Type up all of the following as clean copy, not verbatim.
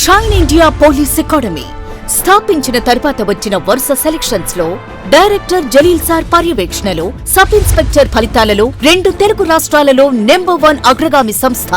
Shine India police academy స్థాపించిన తర్వాత వచ్చిన వరుస సెలక్షన్స్ లో డైరెక్టర్ జలీల్ సార్ పర్యవేక్షణలో సబ్ ఇన్స్పెక్టర్ ఫలితాలలో 2 తెలుగు రాష్ట్రాలలో నంబర్ 1 అగ్రగామి సంస్థ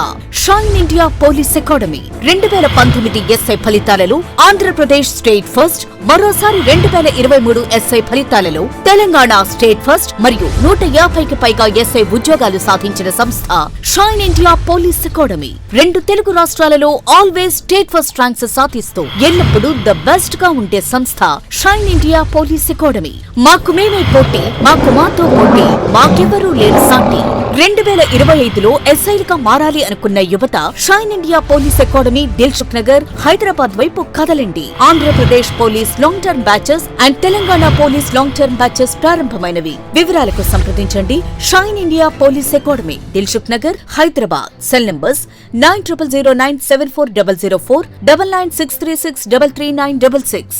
shine India police academy 2019 SI ఫలితాలలో ఆంధ్రప్రదేశ్ స్టేట్ ఫస్ట్, మరోసారి 2023 ఎస్ఐ ఫలితాలలో తెలంగాణ స్టేట్ ఫస్ట్ మరియు 150కి పైగా ఎస్ఐ ఉద్యోగాలు సాధించిన సంస్థ shine India police academy 2 Telugu రాష్ట్రాలలో ఆల్వేస్ స్టేట్ ఫస్ట్ ర్యాంక్స్ సాధిస్తూ ఎల్లప్పుడూ ద బెస్ట్ గా ఉండే సంస్థ షైన్ ఇండియా పోలీస్ అకాడమీ. మాకు మేమే పోటీ, మాకు మాతో పోటీ, మాకెవరూ లేని సాటి. 2025లో ఎస్ఐలుగా మారాలి అనుకున్న యువత shine India police academy Dilsukh Nagar Hyderabad వైపు కదలండి. Andhra Pradesh police long term batches and Telangana police long term batches ప్రారంభమైనవి. వివరాలకు సంప్రదించండి shine India police academy, Dilsukh Nagar, Hyderabad. Cell numbers 9009740004 9963633966.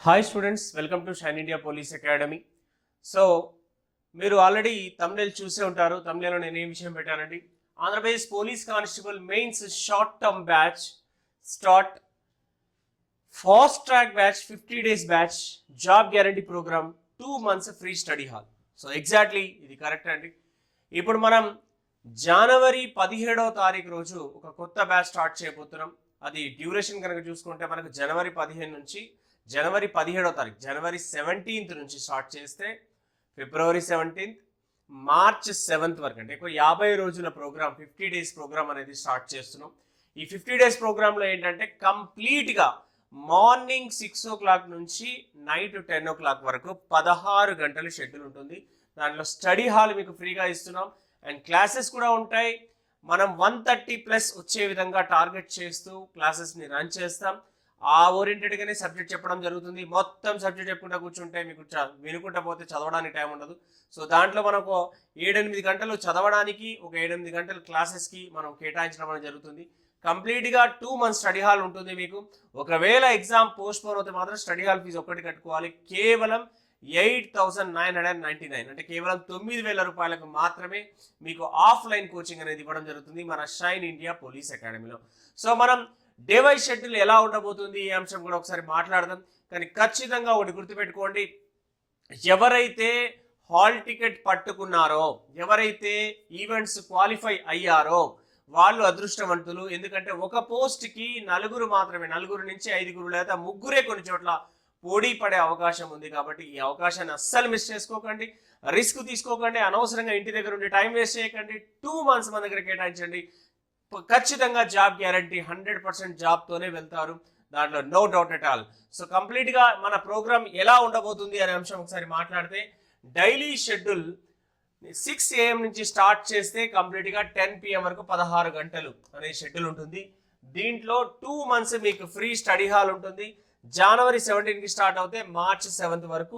Hi students, welcome to shine India police academy. So మీరు ఆల్రెడీ తమ్నెయిల్ చూసే ఉంటారు. తమ్నెయిల్లో నేను ఏం విషయం పెట్టానండి, Andhra Pradesh police constable mains short term batch start, fast track batch 50 days batch, job guarantee programme, 2 months free study hall. So exactly ఇది correct అండి. ఇప్పుడు మనం జనవరి 17వ తారీఖు రోజు ఒక కొత్త బ్యాచ్ స్టార్ట్ చేయబోతున్నాం. అది డ్యూరేషన్ కనుక చూసుకుంటే మనకు జనవరి 15 నుంచి జనవరి 17వ తారీఖు, జనవరి 17th నుంచి స్టార్ట్ చేస్తే ఫిబ్రవరి 17th, మార్చ్ 7th వరకు, అంటే 50 రోజుల ప్రోగ్రామ్, 50 days ప్రోగ్రామ్ అనేది స్టార్ట్ చేస్తున్నాం. ఈ 50 days ప్రోగ్రాంలో ఏంటంటే కంప్లీట్గా మార్నింగ్ 6 o'clock నుంచి నైట్ 10 o'clock వరకు 16 గంటలు షెడ్యూల్ ఉంటుంది. దాంట్లో స్టడీ హాల్ మీకు ఫ్రీగా ఇస్తున్నాం అండ్ క్లాసెస్ కూడా ఉంటాయి. మనం 130+ వచ్చే విధంగా టార్గెట్ చేస్తూ క్లాసెస్ని రన్ చేస్తాం. ఆ ఓరియంటెడ్గానే సబ్జెక్ట్ చెప్పడం జరుగుతుంది. మొత్తం సబ్జెక్ట్ చెప్పుకుంటా కూర్చుంటే మీకు వినుకుంటా పోతే చదవడానికి టైం ఉండదు. సో దాంట్లో మనకు 7-8 గంటలు చదవడానికి, ఒక 7-8 గంటలు క్లాసెస్కి మనం కేటాయించడం అనేది జరుగుతుంది. కంప్లీట్గా 2 months స్టడీ హాల్ ఉంటుంది మీకు. ఒకవేళ ఎగ్జామ్ పోస్ట్పోన్ అవుతే మాత్రం స్టడీ హాల్ ఫీజు ఒక్కటి కట్టుకోవాలి. కేవలం 8,999, అంటే కేవలం 9,000 రూపాయలకు మాత్రమే మీకు ఆఫ్లైన్ కోచింగ్ అనేది ఇవ్వడం జరుగుతుంది మన షైన్ ఇండియా పోలీస్ అకాడమీలో. సో మనం డే వైజ్ షెడ్యూల్ ఎలా ఉండబోతుంది ఈ అంశం కూడా ఒకసారి మాట్లాడదాం. కానీ ఖచ్చితంగా ఒకటి గుర్తుపెట్టుకోండి, ఎవరైతే హాల్ టికెట్ పట్టుకున్నారో, ఎవరైతే ఈవెంట్స్ క్వాలిఫై అయ్యారో వాళ్ళు అదృష్టవంతులు. ఎందుకంటే ఒక పోస్ట్కి 4 మాత్రమే, 4 నుంచి 5 లేదా 3 కొన్ని చోట్ల పోటీ పడే అవకాశం ఉంది. కాబట్టి ఈ అవకాశాన్ని అస్సలు మిస్ చేసుకోకండి, రిస్క్ తీసుకోకండి, అనవసరంగా ఇంటి దగ్గర ఉండి టైం వేస్ట్ చేయకండి. 2 months మన దగ్గర కేటాయించండి. ఖచ్చితంగా జాబ్ గ్యారంటీ, 100% జాబ్తోనే వెళ్తారు, దాంట్లో no doubt at all. So కంప్లీట్గా మన ప్రోగ్రామ్ ఎలా ఉండబోతుంది అనే అంశం ఒకసారి మాట్లాడితే, డైలీ షెడ్యూల్ 6 AM నుంచి స్టార్ట్ చేస్తే కంప్లీట్గా 10 PM వరకు 16 గంటలు అనే షెడ్యూల్ ఉంటుంది. దీంట్లో 2 months మీకు ఫ్రీ స్టడీ హాల్ ఉంటుంది. జనవరి 17కి స్టార్ట్ అవుతే మార్చ్ 7th వరకు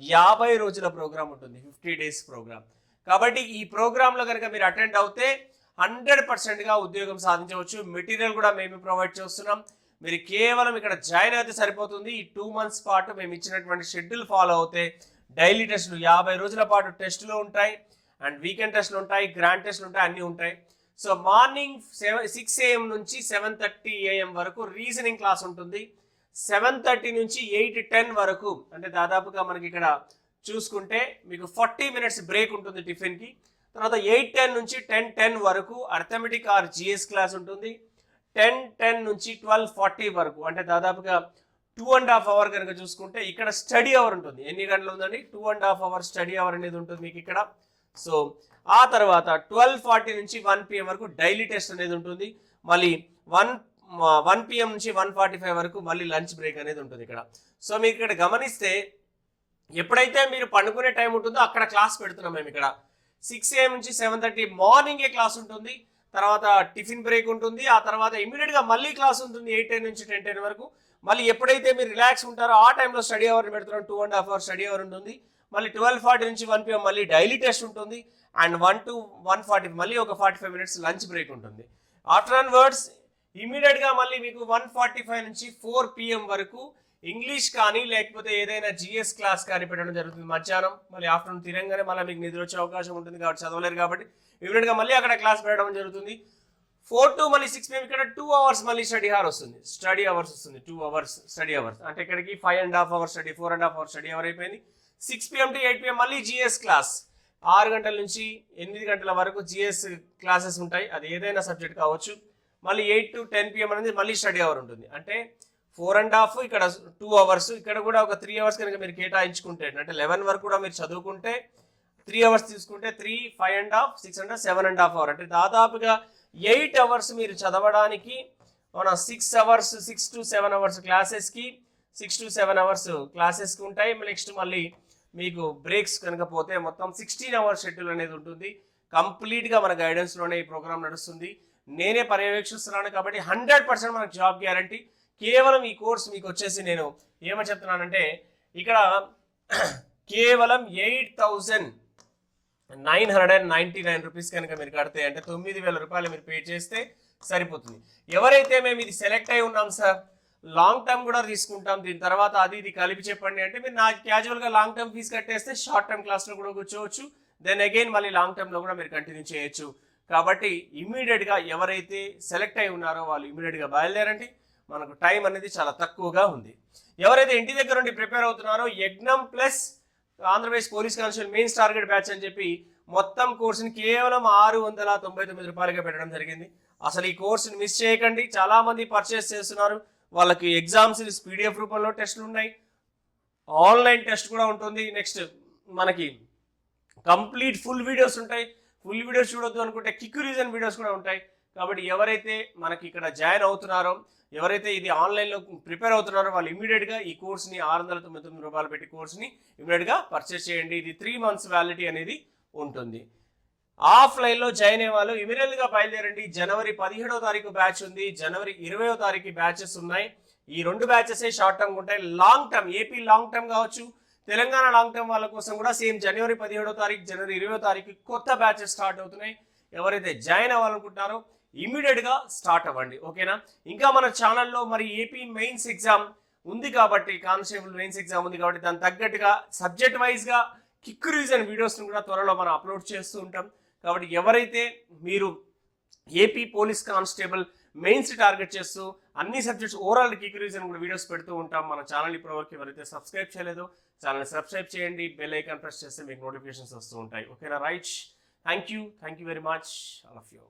50 రోజుల ప్రోగ్రామ్ ఉంటుంది, 50 days ప్రోగ్రామ్. కాబట్టి ఈ ప్రోగ్రాంలో కనుక మీరు అటెండ్ అవుతే 100%గా ఉద్యోగం సాధించవచ్చు. మెటీరియల్ కూడా మేము ప్రొవైడ్ చేస్తున్నాం. మీరు కేవలం ఇక్కడ జాయిన్ అయితే సరిపోతుంది. ఈ 2 months పాటు మేము ఇచ్చినటువంటి షెడ్యూల్ ఫాలో అవుతే డైలీ టెస్టులు 50 రోజుల పాటు టెస్టులు ఉంటాయి అండ్ వీకెండ్ టెస్టులు ఉంటాయి, గ్రాండ్ టెస్టులు ఉంటాయి, అన్నీ ఉంటాయి. సో మార్నింగ్ 6 AM నుంచి 7:30 AM వరకు రీజనింగ్ క్లాస్ ఉంటుంది. 7:30 నుంచి 8-10 వరకు, అంటే దాదాపుగా మనకి ఇక్కడ చూసుకుంటే మీకు 40 minutes బ్రేక్ ఉంటుంది టిఫిన్కి. తర్వాత 8-10 నుంచి 10-10 వరకు అర్థమెటిక్ ఆర్ జిఎస్ క్లాస్ ఉంటుంది. 10-10 నుంచి 12:40 వరకు, అంటే దాదాపుగా 2.5 hour కనుక చూసుకుంటే ఇక్కడ స్టడీ అవర్ ఉంటుంది. ఎన్ని గంటలు ఉందండి? 2.5 hour స్టడీ అవర్ అనేది ఉంటుంది మీకు ఇక్కడ. సో ఆ తర్వాత 12:40 నుంచి 1 PM వరకు డైలీ టెస్ట్ అనేది ఉంటుంది. మళ్ళీ 1 PM నుంచి 1:45 వరకు మళ్ళీ లంచ్ బ్రేక్ అనేది ఉంటుంది ఇక్కడ. సో మీకు ఇక్కడ గమనిస్తే ఎప్పుడైతే మీరు పండుకునే టైం ఉంటుందో అక్కడ క్లాస్ పెడుతున్నాం మేము ఇక్కడ. 6 AM నుంచి 7:30 మార్నింగే క్లాస్ ఉంటుంది. తర్వాత టిఫిన్ బ్రేక్ ఉంటుంది. ఆ తర్వాత ఇమీడియట్గా మళ్ళీ క్లాస్ ఉంటుంది 8-10 నుంచి 10-10 వరకు. మళ్ళీ ఎప్పుడైతే మీరు రిలాక్స్ ఉంటారో ఆ టైంలో స్టడీ అవర్ పెడుతున్నాం. 2.5 hour స్టడీ అవర్ ఉంటుంది. మళ్ళీ 12:40 నుంచి 1 PM మళ్ళీ డైలీ టెస్ట్ ఉంటుంది. అండ్ 1 to 1:40 మళ్ళీ ఒక 45 minutes లంచ్ బ్రేక్ ఉంటుంది. ఆఫ్టర్ ఆన్వర్డ్స్ ఇమీడియట్గా మళ్ళీ మీకు 1:45 నుంచి 4 PM వరకు ఇంగ్లీష్ కానీ లేకపోతే ఏదైనా జిఎస్ క్లాస్ కానీ పెట్టడం జరుగుతుంది మధ్యాహ్నం. మళ్ళీ ఆఫ్టర్నూన్ తిరంగానే మళ్ళీ మీకు నిద్ర వచ్చే అవకాశం ఉంటుంది కాబట్టి చదవలేరు, కాబట్టి ఇమీడియట్గా మళ్ళీ అక్కడ క్లాస్ పెట్టడం జరుగుతుంది. 4 to మళ్ళీ 6 pm ఇక్కడ 2 hours మళ్ళీ స్టడీ అవర్ వస్తుంది. 2 hours స్టడీ అవర్స్ అంటే ఇక్కడికి 5.5 hours study, 4.5 hours study hour అయిపోయింది. 6 pm to 8 pm మళ్ళీ జిఎస్ క్లాస్. 6 గంటల నుంచి 8 గంటల వరకు జిఎస్ క్లాసెస్ ఉంటాయి, అది ఏదైనా సబ్జెక్ట్ కావచ్చు. మళ్ళీ 8 to 10 pm అనేది మళ్ళీ స్టడీ అవర్ ఉంటుంది. అంటే 4.5 ఇక్కడ 2 hours, ఇక్కడ కూడా ఒక 3 hours కనుక మీరు కేటాయించుకుంటే అంటే 11 వరకు కూడా మీరు చదువుకుంటే 3 hours తీసుకుంటే 3, 5.5, 6 అంటే 7.5 hours. అంటే దాదాపుగా 8 hours మీరు చదవడానికి మన 6 hours, 6 to 7 hours క్లాసెస్కి 6 to 7 hours క్లాసెస్కి ఉంటాయి. నెక్స్ట్ మళ్ళీ మీకు బ్రేక్స్ కనుక పోతే మొత్తం 16 hours షెడ్యూల్ అనేది ఉంటుంది. కంప్లీట్గా మన గైడెన్స్లోనే ఈ ప్రోగ్రామ్ నడుస్తుంది. నేనే పర్యవేక్షిస్తున్నాను కాబట్టి 100% మనకు జాబ్ గ్యారంటీ. కేవలం ఈ కోర్స్ మీకు వచ్చేసి నేను ఏమని చెప్తున్నానంటే ఇక్కడ కేవలం 8,999 రూపీస్ కనుక మీరు కడితే అంటే 9,000 రూపాయలు మీరు పే చేస్తే సరిపోతుంది. ఎవరైతే మేము ఇది సెలెక్ట్ అయి ఉన్నాం సార్, లాంగ్ టర్మ్ కూడా తీసుకుంటాం, దీని తర్వాత అది ఇది కలిపి చెప్పండి అంటే మీరు నాకు క్యాజువల్గా లాంగ్ టర్మ్ ఫీజు కట్టేస్తే షార్ట్ టర్మ్ క్లాస్లో కూడా కూర్చోవచ్చు. దెన్ అగైన్ మళ్ళీ లాంగ్ టర్మ్లో కూడా మీరు కంటిన్యూ చేయొచ్చు. కాబట్టి ఇమీడియట్గా ఎవరైతే సెలెక్ట్ అయి ఉన్నారో వాళ్ళు ఇమీడియట్గా బయలుదేరండి. మనకు టైం అనేది చాలా తక్కువగా ఉంది. ఎవరైతే ఇంటి దగ్గర నుండి ప్రిపేర్ అవుతున్నారో యజ్ఞం plus Andhra Pradesh police constable mains target batch అని చెప్పి మొత్తం కోర్సుని కేవలం 699 రూపాయలుగా పెట్టడం జరిగింది. అసలు ఈ కోర్సుని మిస్ చేయకండి. చాలామంది పర్చేస్ చేస్తున్నారు, వాళ్ళకి ఎగ్జామ్స్ PDF రూపంలో టెస్టులు ఉన్నాయి, ఆన్లైన్ టెస్ట్ కూడా ఉంటుంది. నెక్స్ట్ మనకి కంప్లీట్ ఫుల్ వీడియోస్ ఉంటాయి. ఫుల్ వీడియోస్ చూడొద్దు అనుకుంటే క్విక్ రీజన్ వీడియోస్ కూడా ఉంటాయి. కాబట్టి ఎవరైతే మనకి ఇక్కడ జాయిన్ అవుతున్నారో, ఎవరైతే ఇది ఆన్లైన్లో ప్రిపేర్ అవుతున్నారో వాళ్ళు ఇమీడియట్గా ఈ కోర్స్ని 699 రూపాయలు పెట్టి కోర్స్ని ఇమీడియట్గా పర్చేస్ చేయండి. ఇది 3 months వ్యాలిడిటీ అనేది ఉంటుంది. ఆఫ్లైన్లో జాయిన్ అయ్యే వాళ్ళు ఇమీడియట్గా బయలుదేరండి. జనవరి 17వ తారీఖు బ్యాచ్ ఉంది, జనవరి 20వ తారీఖు బ్యాచెస్ ఉన్నాయి. ఈ 2 బ్యాచెస్ షార్ట్ టర్మ్ ఉంటాయి. Long term AP long term కావచ్చు, తెలంగాణ లాంగ్ టర్మ్ వాళ్ళ కోసం కూడా సేమ్ జనవరి 17వ తారీఖు, జనవరి 20వ తారీఖు కొత్త బ్యాచెస్ స్టార్ట్ అవుతున్నాయి. ఎవరైతే జాయిన్ అవ్వాలనుకుంటున్నారో ఇమీడియట్గా స్టార్ట్ అవ్వండి, ఓకేనా. ఇంకా మన ఛానల్లో మరి ఏపీ మెయిన్స్ ఎగ్జామ్ ఉంది కాబట్టి, కానిస్టేబుల్ మెయిన్స్ ఎగ్జామ్ ఉంది కాబట్టి దానికి తగ్గట్టుగా సబ్జెక్ట్ వైజ్గా క్విక్ రివిజన్ వీడియోస్ని కూడా త్వరలో మనం అప్లోడ్ చేస్తూ ఉంటాం. కాబట్టి ఎవరైతే మీరు AP police constable mains target చేస్తూ అన్ని సబ్జెక్ట్స్ ఓవరాల్ క్విక్ రివిజన్ కూడా వీడియోస్ పెడుతూ ఉంటాం. మన ఛానల్ ఇప్పటివరకు ఎవరైతే సబ్స్క్రైబ్ చేయలేదో ఛానల్ సబ్స్క్రైబ్ చేయండి, బెల్ ఐకాన్ ప్రెస్ చేస్తే మీకు నోటిఫికేషన్స్ వస్తూ ఉంటాయి, ఓకేనా. Right, thank you very much all of you.